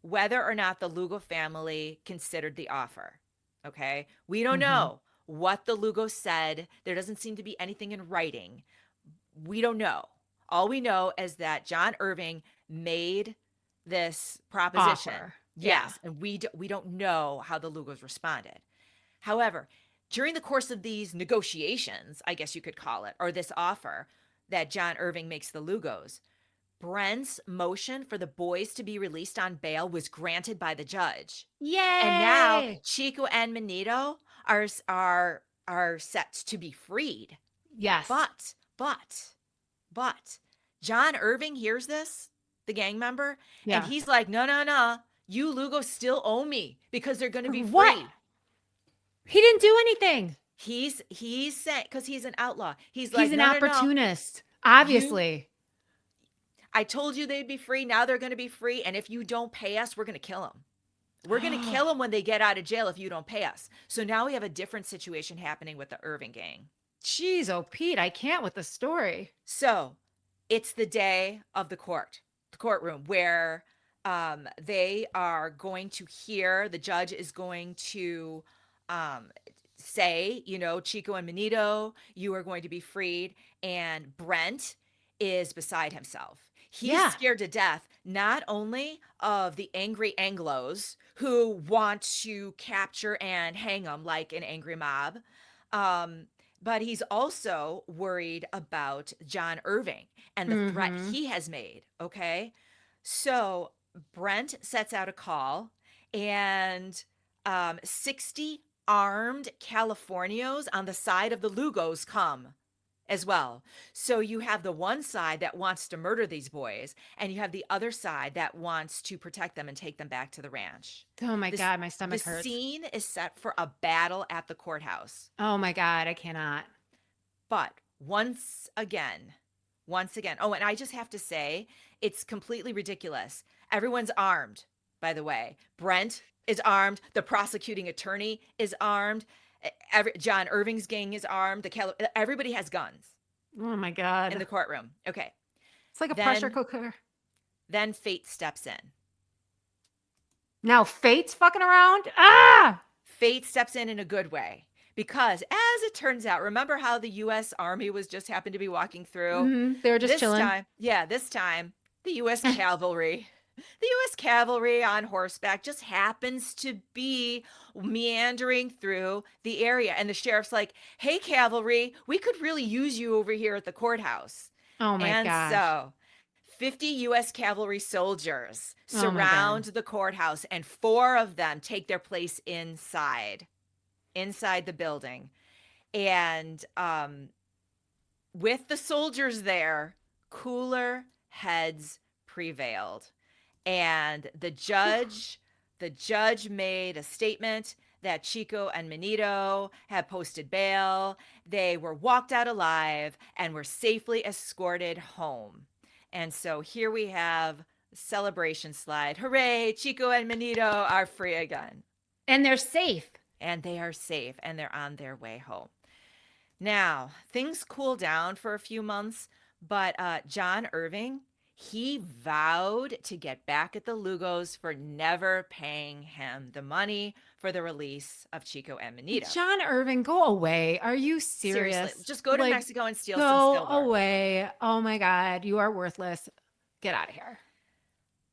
whether or not the Lugo family considered the offer. Okay. We don't Mm-hmm. know what the Lugo said. There doesn't seem to be anything in writing. We don't know. All we know is that John Irving made this proposition. Offer. Yeah. Yes, and we don't know how the Lugos responded. However, during the course of these negotiations, I guess you could call it, or this offer that John Irving makes the Lugos, Brent's motion for the boys to be released on bail was granted by the judge. And now Yay! Chico and Manito are set to be freed. Yes. But but John Irving hears this, the gang member, and Yeah. he's like, no, no, no. You Lugo still owe me because they're going to be What? free. He didn't do anything. He's saying, because he's an outlaw. He's He's like, an no, no, no. opportunist, You obviously. I told you they'd be free. Now they're going to be free. And if you don't pay us, we're going to kill them. We're going to kill them when they get out of jail if you don't pay us. So now we have a different situation happening with the Irving gang. Jeez, oh Pete, I can't with the story. So it's the day of the courtroom, where they are going to hear, the judge is going to say, Chico and Manito, you are going to be freed. And Brent is beside himself. He's Yeah. scared to death, not only of the angry Anglos who want to capture and hang him like an angry mob, um, but he's also worried about John Irving and the threat Mm-hmm. he has made. Okay. So Brent sets out a call, and 60 armed Californios on the side of the Lugos come as well. So you have the one side that wants to murder these boys, and you have the other side that wants to protect them and take them back to the ranch. Oh my This God, my the stomach hurts. scene is set for a battle at the courthouse. Oh my God, I cannot. But once again, oh, and I just have to say, it's completely ridiculous. Everyone's armed, by the way. Brent is armed. The prosecuting attorney is armed. John Irving's gang is armed. Everybody has guns Oh my in God. the courtroom. Okay. It's like a pressure Then, cooker. then fate steps in. Now fate's fucking around. Ah! Fate steps in a good way. Because as it turns out, remember how the U.S. Army was just happened to be walking through? Mm-hmm. They were just chilling. This time, the U.S. cavalry, the U.S. cavalry on horseback just happens to be meandering through the area. And the sheriff's like, hey, cavalry, we could really use you over here at the courthouse. Oh my And gosh. so 50 U.S. cavalry soldiers Oh my surround God. the courthouse, and 4 of them take their place inside the building. And with the soldiers there, cooler heads prevailed. And the judge made a statement that Chico and Manito had posted bail. They were walked out alive and were safely escorted home. And so here we have a celebration slide. Hooray, Chico and Manito are free again. And they're safe. And they are safe, and they're on their way home. Now, things cool down for a few months, but John Irving, he vowed to get back at the Lugos for never paying him the money for the release of Chico and Manito. John Irving, go away. Are you serious? Seriously, just go to Like, Mexico and steal some go silver. away. Oh my God, you are worthless. Get out of here.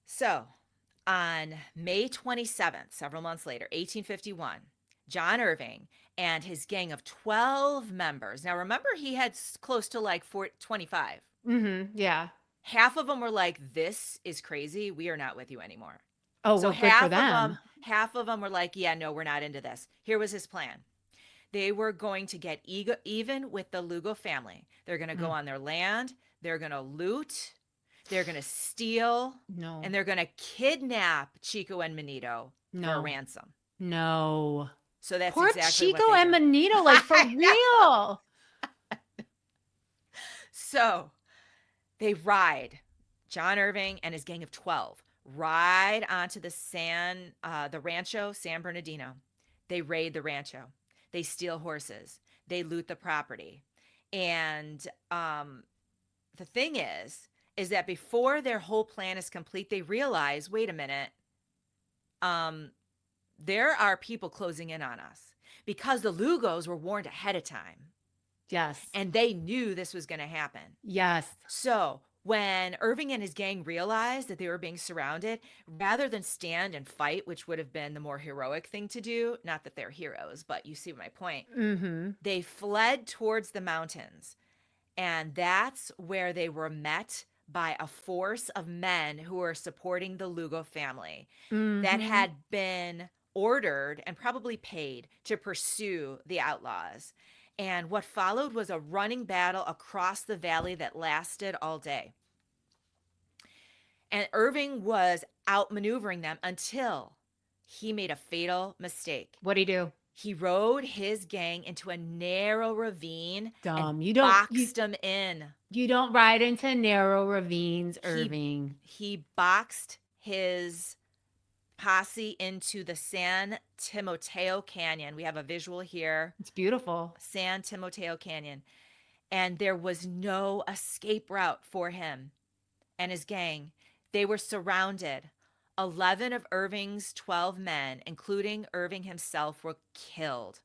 So, on May 27th, several months later, 1851, John Irving and his gang of 12 members. Now, remember, he had close to like 25. Mm-hmm. Yeah. Half of them were like, this is crazy. We are not with you anymore. Oh, So well, good for them. half of them were like, yeah, no, we're not into this. Here was his plan. They were going to get even with the Lugo family. They're going to go on their land. They're going to loot. They're going to steal. No. And they're going to kidnap Chico and Manito for a No. ransom. No. So that's Poor exactly Chico what they and did. Manito, like for I know. real. So They ride, John Irving and his gang of 12 ride onto the rancho San Bernardino. They raid the rancho. They steal horses. They loot the property. And the thing is that before their whole plan is complete, they realize, wait a minute, um, there are people closing in on us because the Lugos were warned ahead of time Yes. and they knew this was going to happen. Yes. So when Irving and his gang realized that they were being surrounded, rather than stand and fight, which would have been the more heroic thing to do, not that they're heroes, but you see my point, Mm-hmm. they fled towards the mountains. And that's where they were met by a force of men who were supporting the Lugo family that Mm-hmm. had been ordered and probably paid to pursue the outlaws. And what followed was a running battle across the valley that lasted all day. And Irving was outmaneuvering them until he made a fatal mistake. What'd he do? He rode his gang into a narrow ravine and Dumb. boxed them in. You don't ride into narrow ravines, He Irving. he boxed his posse into the San Timoteo Canyon. We have a visual here. It's beautiful. San Timoteo Canyon. And there was no escape route for him and his gang. They were surrounded. 11 of Irving's 12 men, including Irving himself, were killed.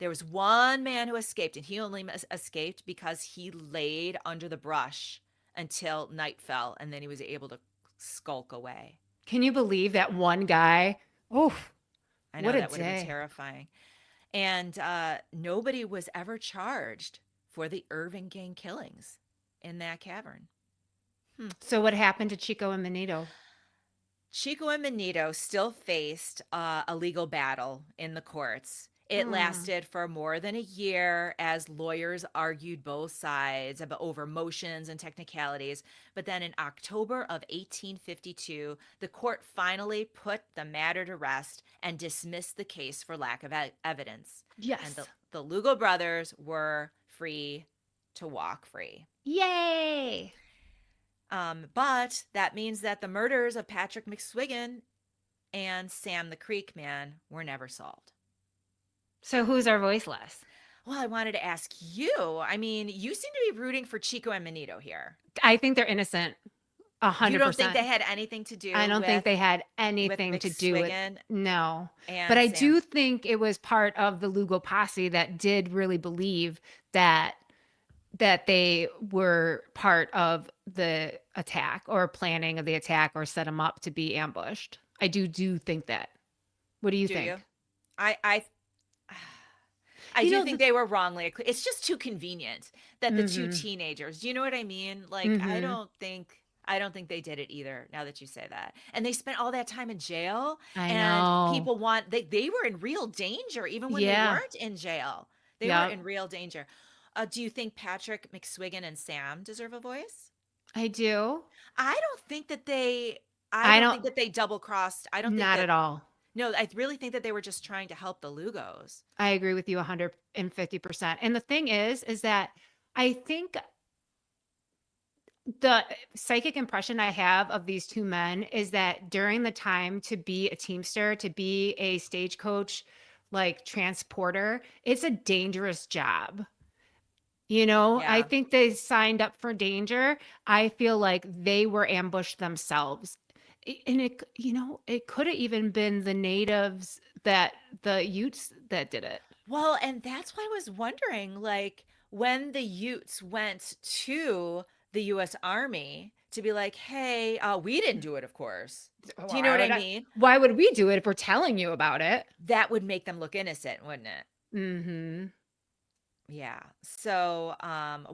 There was one man who escaped, and he only escaped because he laid under the brush until night fell, and then he was able to skulk away. Can you believe that one guy? Oh, I what know a that would have been day. terrifying. And nobody was ever charged for the Irving gang killings in that cavern. So what happened to Chico and Manito? Chico and Benito still faced a legal battle in the courts. It Hmm. lasted for more than a year as lawyers argued both sides over motions and technicalities. But then in October of 1852, the court finally put the matter to rest and dismissed the case for lack of evidence. And Yes. the Lugo brothers were free to walk free. Yay. But that means that the murders of Patrick McSwigan and Sam the Creek Man were never solved. So who's our voiceless? Well, I wanted to ask you. I mean, you seem to be rooting for Chico and Manito here. I think they're innocent. A You hundred don't think they percent. had anything to I do don't think they had with anything to do with McSwigan no. But and I Sam? do think it was part of the Lugo posse that did really believe that they were part of the attack or planning of the attack or set them up to be ambushed. I do think that. What do you Do you? think? I I You do know think the they were wrongly. It's just too convenient that the two mhm. teenagers. Do you know what I mean? Like Mhm. I don't think they did it either. Now that you say that, and they spent all that time in jail, I and know. people they were in real danger even when they Yeah. weren't in jail. They were Yep. in real danger. Do you think Patrick McSwigan and Sam deserve a voice? I do. I don't think that they. I I don't don't think that they double crossed. I don't think not that. at all. No, I really think that they were just trying to help the Lugos. I agree with you 150%. And the thing is that I think the psychic impression I have of these 2 men is that during the time to be a teamster, to be a stagecoach, like, transporter, it's a dangerous job. You know, I Yeah. think they signed up for danger. I feel like they were ambushed themselves. And it coulda even been the natives that the Utes that did it. Well, and that's why I was wondering, like, when the Utes went to the US Army to be like, hey, we didn't do it, of course. Do you know what I mean? Why would we do it if we're telling you about it? That would make them look innocent, wouldn't it? Mhm. Yeah. So,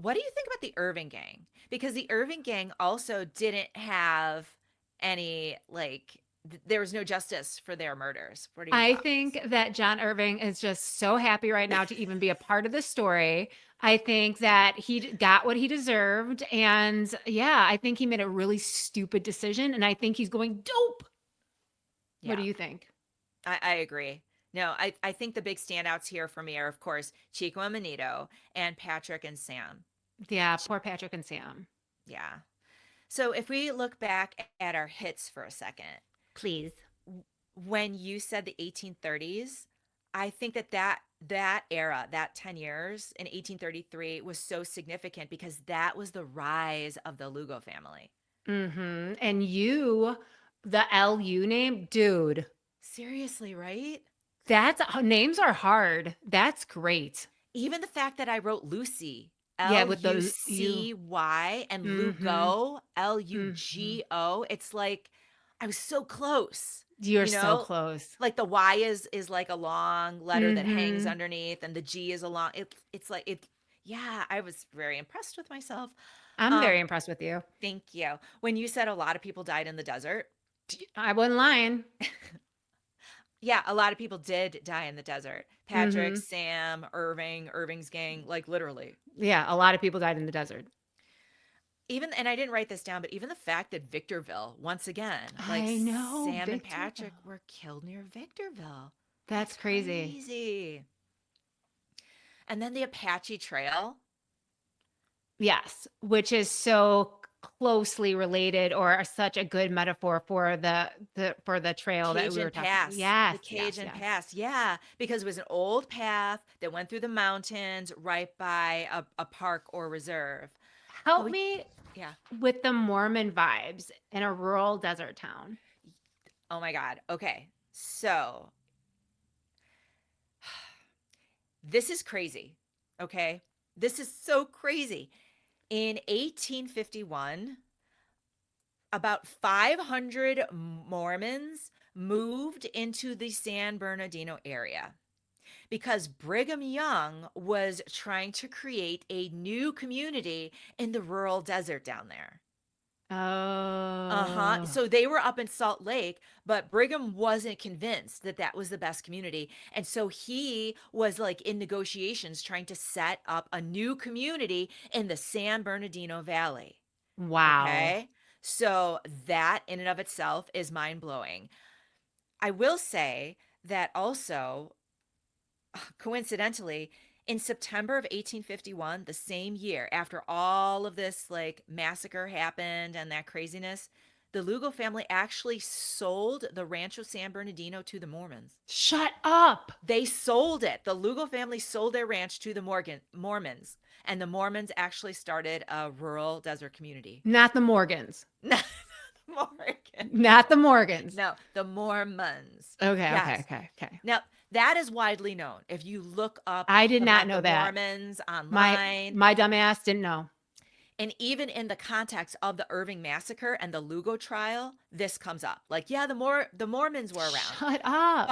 what do you think about the Irving gang? Because the Irving gang also didn't have any, like, there was no justice for their murders. What are your I thoughts? think that John Irving is just so happy right now to even be a part of this story. I think that got what he deserved, and yeah, I think he made a really stupid decision, and I think he's going dope. What do Yeah. you think? I agree. No, I think the big standouts here for me are, of course, Chico and Manito and Patrick and Sam. Yeah, Ch- poor Patrick and Sam. Yeah. So if we look back at our hits for a second, Please. when you said the 1830s, I think that era, that 10 years in 1833 was so significant because that was the rise of the Lugo family. And you, the LU name, dude, Seriously, right? that's names are hard. That's great. Even the fact that I wrote Lucy, Yeah, L with U the you. C Y, and Mhm. Lugo, L U Mhm. G O, it's like I was so close, You're you so know? close. Like the Y is like a long letter that hangs Mhm. underneath, and the G is a long. It's like it. Yeah, I was very impressed with myself. I'm Um, very impressed with you. Thank you. When you said a lot of people died in the desert, I wasn't lying. yeah, a lot of people did die in the desert. Patrick, Mhm. Sam, Irving, Irving's gang, like literally. Yeah, a lot of people died in the desert. Even, and I didn't write this down, but even the fact that Victorville, once again, like I know, Sam and Patrick Victorville. were killed near Victorville. That's That's crazy. crazy. And then the Apache Trail, Yes, which is so closely related or such a good metaphor for the trail that we were Cajun talking. Pass, Yes, the yes, Cajun yes. Pass. Yeah, because it was an old path that went through the mountains right by a park or reserve. Oh, Help me yeah. with the Mormon vibes in a rural desert town. Oh my God. Okay. So this is crazy. Okay. This is so crazy. In 1851, about 500 Mormons moved into the San Bernardino area because Brigham Young was trying to create a new community in the rural desert down there. Uh-huh. Oh, So they were up in Salt Lake, but Brigham wasn't convinced that that was the best community. And so he was like in negotiations trying to set up a new community in the San Bernardino Valley. wow. Okay. So that in and of itself is mind blowing. I will say that also, coincidentally, in September of 1851, the same year after all of this like massacre happened and that craziness, the Lugo family actually sold the Rancho San Bernardino to the Mormons. Shut up. They sold it. The Lugo family sold their ranch to the Mormons, and the Mormons actually started a rural desert community. Not the Morgans. Not the Mormons. Not the Morgans. No, the Mormons. Okay, okay, Yes. okay, okay. Now, that is widely known. If you look up I did not about the know that. Mormons My online, my dumb ass didn't know. and even in the context of the Irving massacre and the Lugo trial, this comes up. Like, yeah, the Mormons were around. Shut up.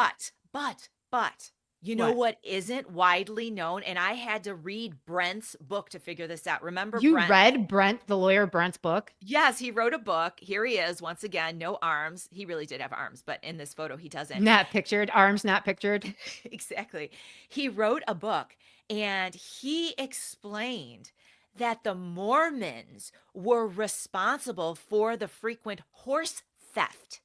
But, you know What? what isn't widely known? And I had to read Brent's book to figure this out. Remember You Brent? read Brent, the lawyer Brent's book? Yes, he wrote a book. Here he is, once again, no arms. He really did have arms, but in this photo, he doesn't. Not pictured, arms not pictured. Exactly. He wrote a book and he explained that the Mormons were responsible for the frequent horse theft.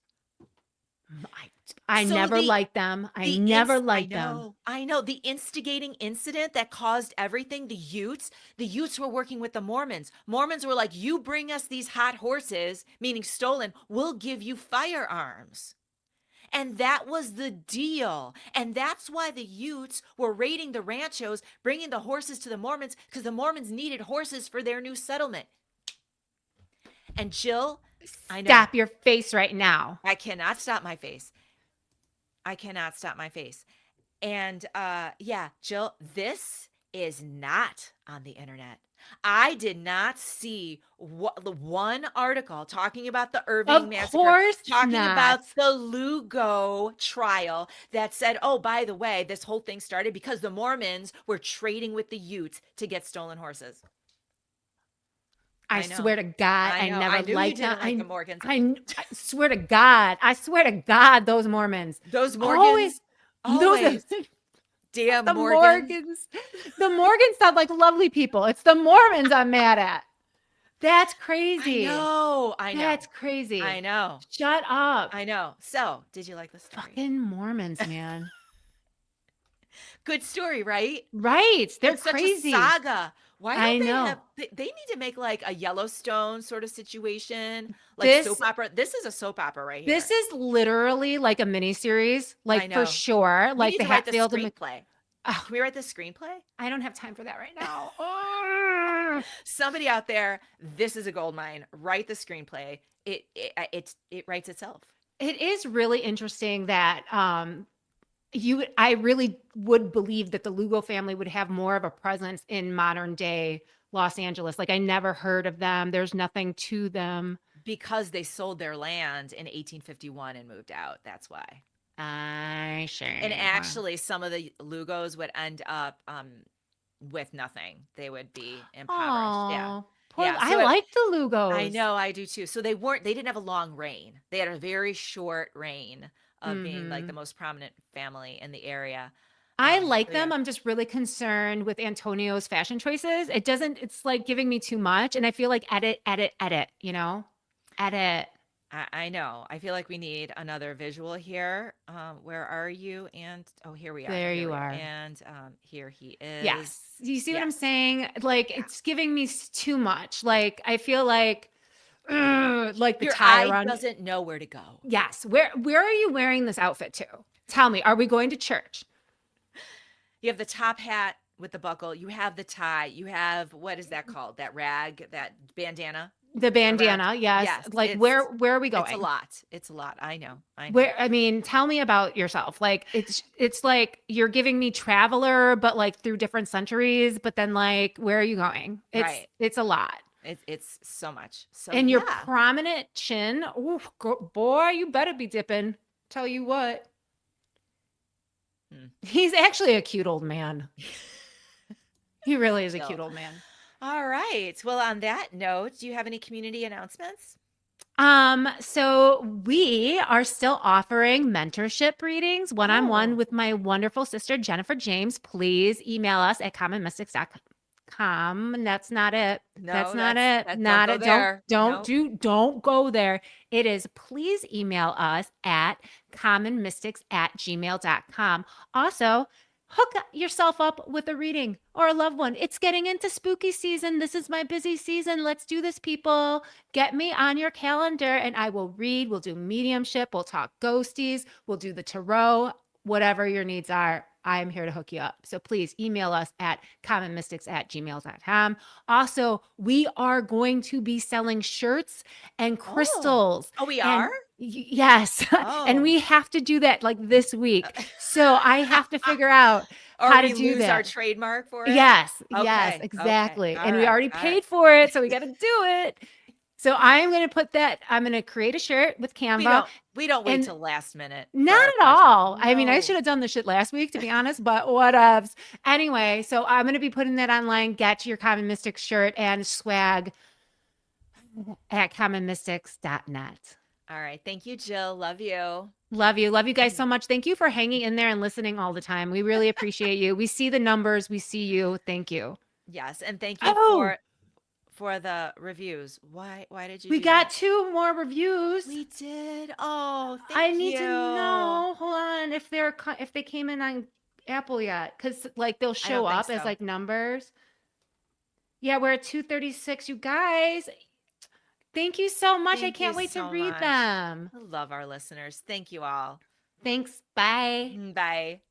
I So never liked them. I the never I liked them. know, I know the instigating incident that caused everything, the Utes were working with the Mormons. Mormons were like, "You bring us these hot horses, meaning stolen, we'll give you firearms." And that was the deal. And that's why the Utes were raiding the ranchos, bringing the horses to the Mormons, because the Mormons needed horses for their new settlement. And Jill, I know, Stop your face right now. I cannot stop my face. I cannot stop my face. And yeah, Jill, this is not on the internet. I did not see the one article talking about the Irving Of massacre, course talking not. about the Lugo trial that said, oh, by the way, this whole thing started because the Mormons were trading with the Utes to get stolen horses. I I know. swear to God, I I know. never I knew you liked them. didn't like the Morgans. I swear to God, I swear to God, those Mormons Those always, Morgans, those always. Damn the Morgans. Morgans, the Morgans sound like lovely people. It's the Mormons I'm mad at. That's I crazy. know. I know. That's crazy. I know. Shut up. I know. So, did you like the story? Fucking Mormons, man. Good story, right? Right. They're It's such a crazy. saga. Why I don't they have know. they need to make, like, a Yellowstone sort of situation, like This soap opera. This is a soap opera right this here. is literally like a miniseries, I like, for know. sure, We like need the to write the Hatfield and Mc screenplay. oh, Can we write the screenplay? I don't have time for that right now. Ugh. Somebody out there, this is a gold mine. Write the screenplay. It writes itself. It is really interesting that, I really would believe that the Lugo family would have more of a presence in modern day Los Angeles. Like, I never heard of them. There's nothing to them. Because they sold their land in 1851 and moved out. That's why. I And see. Wow. actually, some of the Lugos would end up with nothing. They would be impoverished. Yeah. Oh, poor. Yeah. I So like the I Lugos. know, I do too. So they didn't have a long reign. They had a very short reign of being like the Hmm. most prominent family in the area. I like So them. yeah. I'm just really concerned with Antonio's fashion choices. It doesn't, it's like giving me too much. And I feel like edit, edit, edit, edit. I know. I feel like we need another visual here. Where are you? And oh, here we are. There Here you we are. are. And here he is. Yes. You see what I'm Yes. saying? Like, Yeah. it's giving me too much. Like, I feel like the Your tie eye around. doesn't know where to go. Yes. Where are you wearing this outfit to? Tell me, are we going to church? You have the top hat with the buckle. You have the tie. You have what is that called? That rag, that bandana The around. bandana, yes. Yes, Like, where are we it's a going? lot. It's a lot. I know. I know. Where, I mean, tell me about yourself. Like, it's like you're giving me Traveler, but like through different centuries. But then, like, where are you going? It's Right. it's a lot. It's so much. So And your yeah. prominent chin, ooh, boy, you better be dipping. Tell you what, Hmm. he's actually a cute old man. He really is a cute Jill. old man. All right. Well, on that note, do you have any community announcements? So we are still offering mentorship readings one-on-one Oh, with my wonderful sister, Jennifer James. Please email us at commonmystics.com. That's not it. That's no, not it. that don't Not go it. Don't, there. don't No. do, don't go there. It is please email us at commonmystics@gmail.com. Also, hook yourself up with a reading or a loved one. It's getting into spooky season. This is my busy season. Let's do this, people. Get me on your calendar and I will read. We'll do mediumship. We'll talk ghosties. We'll do the tarot, whatever your needs are. I am here to hook you up. So please email us at commonmystics@gmail.com. Also, we are going to be selling shirts and Oh. crystals. Oh, we And are? yes, and Oh. we have to do that like this week. So I have to figure out Or how to we do lose our that. trademark for it? Yes, yes, Okay. Okay. exactly. All And we right. already All right. paid for it, so we got to do it. So I'm going to put that, I'm going to create a shirt with We Canva don't we don't wait and till last minute for not our at project. all. I mean, I No. should have done this shit last week, to be honest, but whatevs. Anyway, so I'm going to be putting that online. Get your Common Mystics shirt and swag at commonmystics.net. All right. Thank you, Jill. Love you. Love you. Love you guys Mhm. so much. Thank you for hanging in there and listening all the time. We really appreciate you. We see the numbers. We see you. Thank you. Yes, and thank you Oh, for the reviews. Why did you we do got that? 2 more reviews. We did. Oh, I thank need to you. know. Hold on, if they came in on Apple yet, because like they'll I show don't think up as so. like numbers. Yeah, we're at 236. You guys, thank you so much. I Thank you can't wait to so read much. them. I love our listeners. Thank you all. Thanks. Bye. Bye.